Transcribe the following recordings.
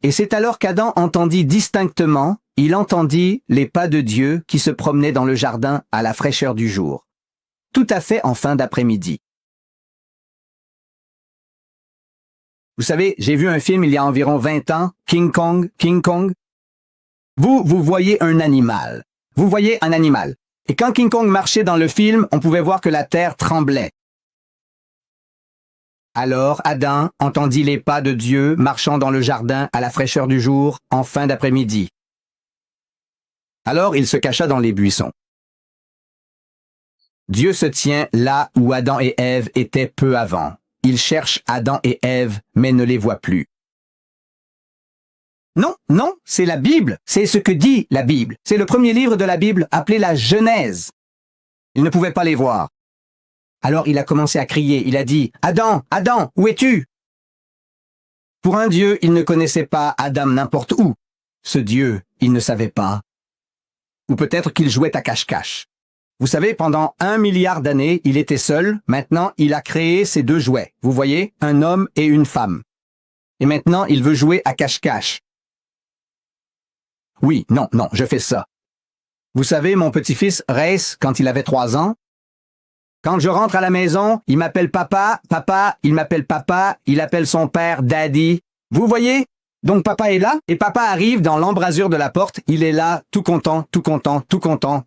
Et c'est alors qu'Adam entendit distinctement, il entendit les pas de Dieu qui se promenaient dans le jardin à la fraîcheur du jour. Tout à fait en fin d'après-midi. Vous savez, j'ai vu un film il y a environ 20 ans, King Kong. Vous voyez un animal. Vous voyez un animal. Et quand King Kong marchait dans le film, on pouvait voir que la terre tremblait. Alors Adam entendit les pas de Dieu marchant dans le jardin à la fraîcheur du jour en fin d'après-midi. Alors il se cacha dans les buissons. Dieu se tient là où Adam et Ève étaient peu avant. Il cherche Adam et Ève, mais ne les voit plus. Non, c'est la Bible. C'est ce que dit la Bible. C'est le premier livre de la Bible appelé la Genèse. Il ne pouvait pas les voir. Alors il a commencé à crier. Il a dit, « Adam, où es-tu » Pour un Dieu, il ne connaissait pas Adam n'importe où. Ce Dieu, il ne savait pas. Ou peut-être qu'il jouait à cache-cache. Vous savez, pendant 1 milliard d'années, il était seul. Maintenant, il a créé ces deux jouets. Vous voyez, un homme et une femme. Et maintenant, il veut jouer à cache-cache. Oui, non, je fais ça. Vous savez, mon petit-fils, Race, quand il avait 3 ans, quand je rentre à la maison, il m'appelle papa, il m'appelle papa, il appelle son père daddy. Vous voyez? Donc papa est là, et papa arrive dans l'embrasure de la porte, il est là, tout content,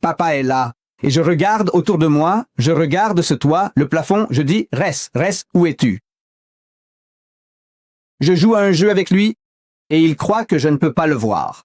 papa est là. Et je regarde autour de moi, je regarde ce toit, le plafond, je dis, Reste, où es-tu? Je joue à un jeu avec lui, et il croit que je ne peux pas le voir.